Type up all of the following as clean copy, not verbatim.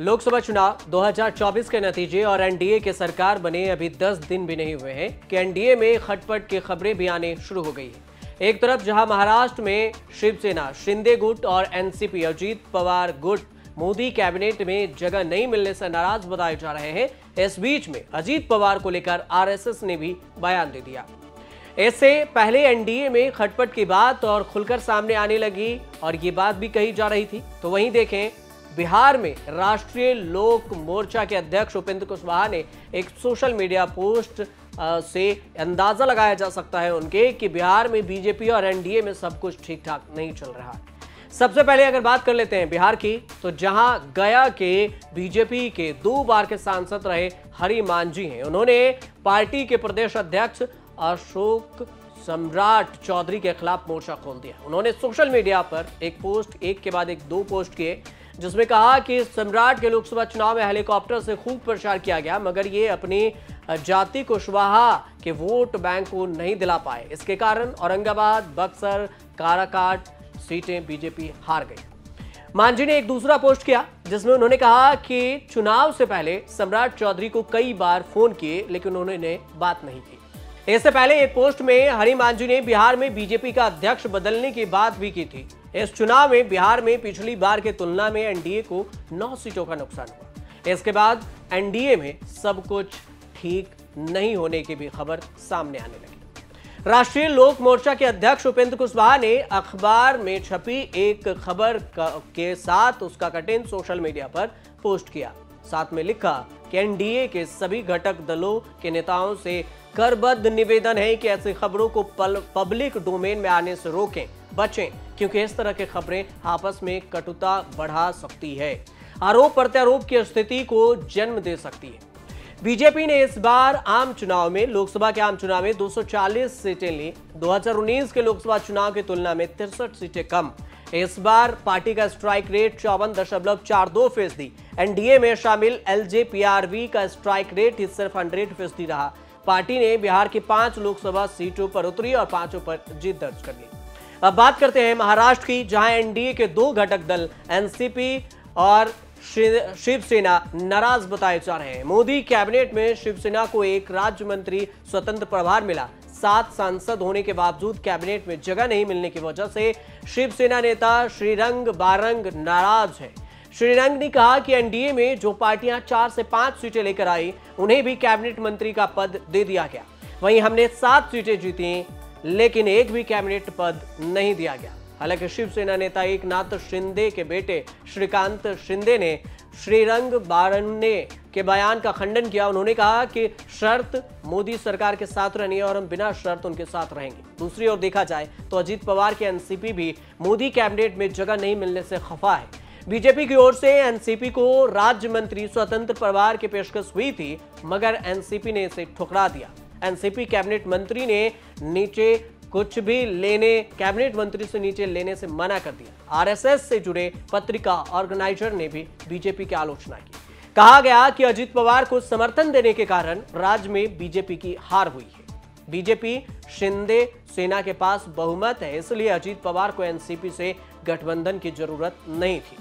लोकसभा चुनाव 2024 के नतीजे और एनडीए के सरकार बने अभी 10 दिन भी नहीं हुए हैं कि एनडीए में खटपट की खबरें भी आने शुरू हो गई है। एक तरफ जहां महाराष्ट्र में शिवसेना शिंदे गुट और एनसीपी अजीत पवार गुट मोदी कैबिनेट में जगह नहीं मिलने से नाराज बताए जा रहे हैं, इस बीच में अजीत पवार को लेकर आरएसएस ने भी बयान दे दिया। इससे पहले एनडीए में खटपट की बात और खुलकर सामने आने लगी और ये बात भी कही जा रही थी। तो वहीं देखें, बिहार में राष्ट्रीय लोक मोर्चा के अध्यक्ष उपेंद्र कुशवाहा ने एक सोशल मीडिया पोस्ट से अंदाजा लगाया जा सकता है उनके कि बिहार में बीजेपी और एनडीए में सब कुछ ठीक ठाक नहीं चल रहा है। सबसे पहले अगर बात कर लेते हैं बिहार की, तो जहां गया के बीजेपी के 2 बार के सांसद रहे हरि मांझी हैं, उन्होंने पार्टी के प्रदेश अध्यक्ष अशोक सम्राट चौधरी के खिलाफ मोर्चा खोल दिया। उन्होंने सोशल मीडिया पर एक के बाद एक 2 पोस्ट किए, जिसमें कहा कि सम्राट के लोकसभा चुनाव में हेलीकॉप्टर से खूब प्रचार किया गया, मगर ये अपनी जाति कुशवाहा के वोट बैंक को नहीं दिला पाए। इसके कारण औरंगाबाद, बक्सर, काराकाट सीटें बीजेपी हार गई। मांझी ने एक दूसरा पोस्ट किया जिसमें उन्होंने कहा कि चुनाव से पहले सम्राट चौधरी को कई बार फोन किए, लेकिन उन्होंने बात नहीं की। इससे पहले एक पोस्ट में हरि मांझी ने बिहार में बीजेपी का अध्यक्ष बदलने की बात भी की थी। इस चुनाव में बिहार में पिछली बार के तुलना में एनडीए को 9 सीटों का नुकसान हुआ। इसके बाद एनडीए में सब कुछ ठीक नहीं होने की भी खबर सामने आने लगी। राष्ट्रीय लोक मोर्चा के अध्यक्ष उपेंद्र कुशवाहा ने अखबार में छपी एक खबर के साथ उसका कटिंग सोशल मीडिया पर पोस्ट किया। साथ में लिखा कि एनडीए के सभी घटक दलों के नेताओं से करबद्ध निवेदन है कि ऐसी खबरों को पब्लिक डोमेन में आने से रोकें, बचें, क्योंकि इस तरह की खबरें आपस में कटुता बढ़ा सकती है, आरोप प्रत्यारोप की स्थिति को जन्म दे सकती है। बीजेपी ने इस बार आम चुनाव में, लोकसभा के आम चुनाव में 240 सीटें ली। 2019 के लोकसभा चुनाव की तुलना में 63 सीटें कम। इस बार पार्टी का स्ट्राइक रेट 54.42%। एनडीए में शामिल एलजेपीआरवी का स्ट्राइक रेट ही सिर्फ 100% रहा। पार्टी ने बिहार की 5 लोकसभा सीटों पर उतरी और 5 पर जीत दर्ज कर ली। अब बात करते हैं महाराष्ट्र की, जहां एनडीए के 2 घटक दल एनसीपी और शिवसेना नाराज बताए जा रहे हैं। मोदी कैबिनेट में शिवसेना को एक राज्य मंत्री स्वतंत्र प्रभार मिला। 7 सांसद होने के बावजूद कैबिनेट में जगह नहीं मिलने की वजह से शिवसेना नेता श्रीरंग बारंग नाराज है। श्रीरंग ने कहा कि एनडीए में जो पार्टियां 4 से 5 सीटें लेकर आई, उन्हें भी कैबिनेट मंत्री का पद दे दिया गया। वहीं हमने 7 सीटें जीती, लेकिन एक भी कैबिनेट पद नहीं दिया गया। हालांकि शिवसेना नेता एकनाथ शिंदे के बेटे श्रीकांत शिंदे ने श्रीरंग बारन्ने के बयान का खंडन किया। उन्होंने कहा कि शर्त मोदी सरकार के साथ रहनी है और हम बिना शर्त उनके साथ रहेंगे। दूसरी ओर देखा जाए तो अजीत पवार के एनसीपी भी मोदी कैबिनेट में जगह नहीं मिलने से खफा है। बीजेपी की ओर से एनसीपी को राज्य मंत्री स्वतंत्र प्रभार की पेशकश हुई थी, मगर एनसीपी ने इसे ठुकरा दिया। एनसीपी कैबिनेट मंत्री ने नीचे कुछ भी लेने कैबिनेट मंत्री से नीचे लेने से मना कर दिया। आरएसएस से जुड़े पत्रिका ऑर्गेनाइजर ने भी बीजेपी की आलोचना की। कहा गया कि अजीत पवार को समर्थन देने के कारण राज्य में बीजेपी की हार हुई है। बीजेपी शिंदे सेना के पास बहुमत है, इसलिए अजीत पवार को एनसीपी से गठबंधन की जरूरत नहीं थी।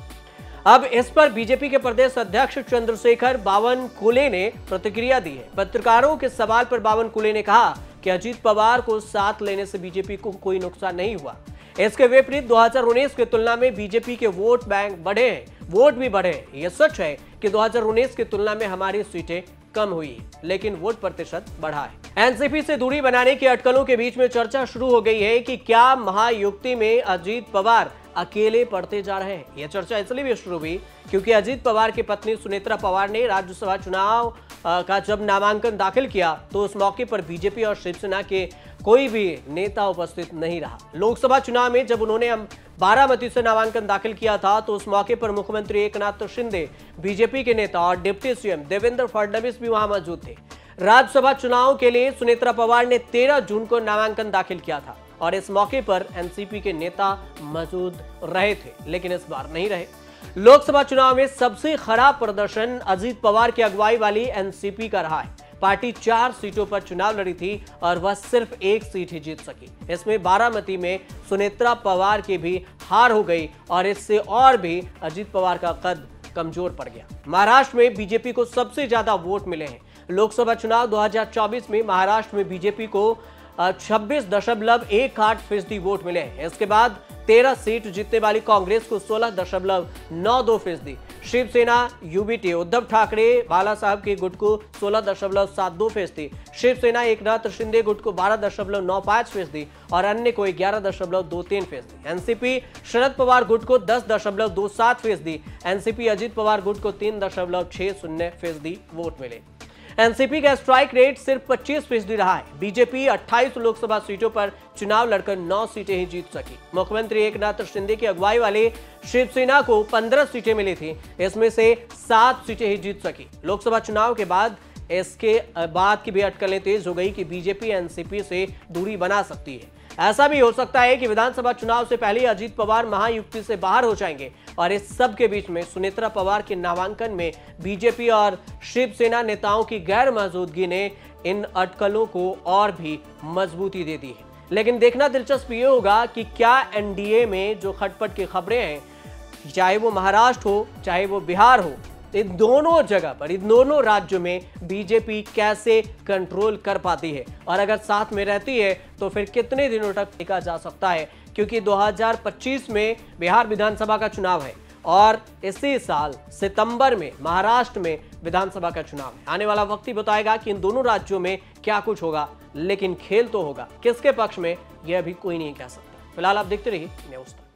अब इस पर बीजेपी के प्रदेश अध्यक्ष चंद्रशेखर बावनकुले ने प्रतिक्रिया दी है। पत्रकारों के सवाल पर बावनकुले ने कहा कि अजीत पवार को साथ लेने से बीजेपी को कोई नुकसान नहीं हुआ। इसके विपरीत 2019 की तुलना में बीजेपी के वोट बैंक बढ़े हैं, वोट भी बढ़े हैं। यह सच है कि 2019 की तुलना में हमारी सीटें कम हुई, लेकिन वोट प्रतिशत बढ़ा है। एनसीपी से दूरी बनाने की अटकलों के बीच में चर्चा शुरू हो गई है कि क्या महायुति में अजीत पवार अकेले पड़ते जा रहे हैं। यह चर्चा इसलिए भी शुरू हुई क्योंकि अजीत पवार की पत्नी सुनेत्रा पवार ने राज्यसभा चुनाव का जब नामांकन दाखिल किया तो उस मौके पर बीजेपी और शिवसेना के कोई भी नेता उपस्थित नहीं रहा। लोकसभा चुनाव में जब उन्होंने बारामती से नामांकन दाखिल किया था तो उस मौके पर मुख्यमंत्री एकनाथ शिंदे, बीजेपी के नेता और डिप्टी सीएम देवेंद्र फडणवीस भी वहां मौजूद थे। राज्यसभा चुनाव के लिए सुनेत्रा पवार ने 13 जून को नामांकन दाखिल किया था और इस मौके पर एनसीपी के नेता मौजूद रहे थे, लेकिन इस बार नहीं रहे। लोकसभा चुनाव में सबसे खराब प्रदर्शन अजीत पवार की अगुवाई वाली एनसीपी का रहा है। पार्टी 4 सीटों पर चुनाव लड़ी थी और वह सिर्फ 1 सीट ही जीत सकी। इसमें बारामती में सुनेत्रा पवार की भी हार हो गई और इससे और भी अजीत पवार का कद कमजोर पड़ गया। महाराष्ट्र में बीजेपी को सबसे ज्यादा वोट मिले हैं। लोकसभा चुनाव 2024 में महाराष्ट्र में बीजेपी को 26.18% वोट मिले हैं। इसके बाद 13 सीट जीतने वाली कांग्रेस को 16.92%, शिवसेना यूबीटी उद्धव ठाकरे बाला साहब के गुट को 16.72%, शिवसेना एकनाथ शिंदे गुट को 12.95% और अन्य को 11.23%, एनसीपी शरद पवार गुट को 10.27%, एनसीपी अजित पवार गुट को 3.60% वोट मिले। एनसीपी का स्ट्राइक रेट सिर्फ 25% रहा है। बीजेपी 28 लोकसभा सीटों पर चुनाव लड़कर 9 सीटें ही जीत सकी। मुख्यमंत्री एकनाथ शिंदे की अगुवाई वाले शिवसेना को 15 सीटें मिली थी, इसमें से 7 सीटें ही जीत सकी। लोकसभा चुनाव के बाद इसके बाद की भी अटकलें तेज हो गई कि बीजेपी एनसीपी से दूरी बना सकती है। ऐसा भी हो सकता है कि विधानसभा चुनाव से पहले अजीत पवार महायुति से बाहर हो जाएंगे और इस सब के बीच में सुनेत्रा पवार के नामांकन में बीजेपी और शिवसेना नेताओं की गैर मौजूदगी ने इन अटकलों को और भी मजबूती दे दी है। लेकिन देखना दिलचस्प ये होगा कि क्या एनडीए में जो खटपट की खबरें हैं, चाहे वो महाराष्ट्र हो चाहे वो बिहार हो, इन दोनों जगह पर, इन दोनों राज्यों में बीजेपी कैसे कंट्रोल कर पाती है और अगर साथ में रहती है तो फिर कितने दिनों तक टिका जा सकता है। क्योंकि 2025 में बिहार विधानसभा का चुनाव है और इसी साल सितंबर में महाराष्ट्र में विधानसभा का चुनाव है। आने वाला वक्त ही बताएगा कि इन दोनों राज्यों में क्या कुछ होगा, लेकिन खेल तो होगा। किसके पक्ष में यह अभी कोई नहीं कह सकता। फिलहाल आप देखते रहिए न्यूज़ तक।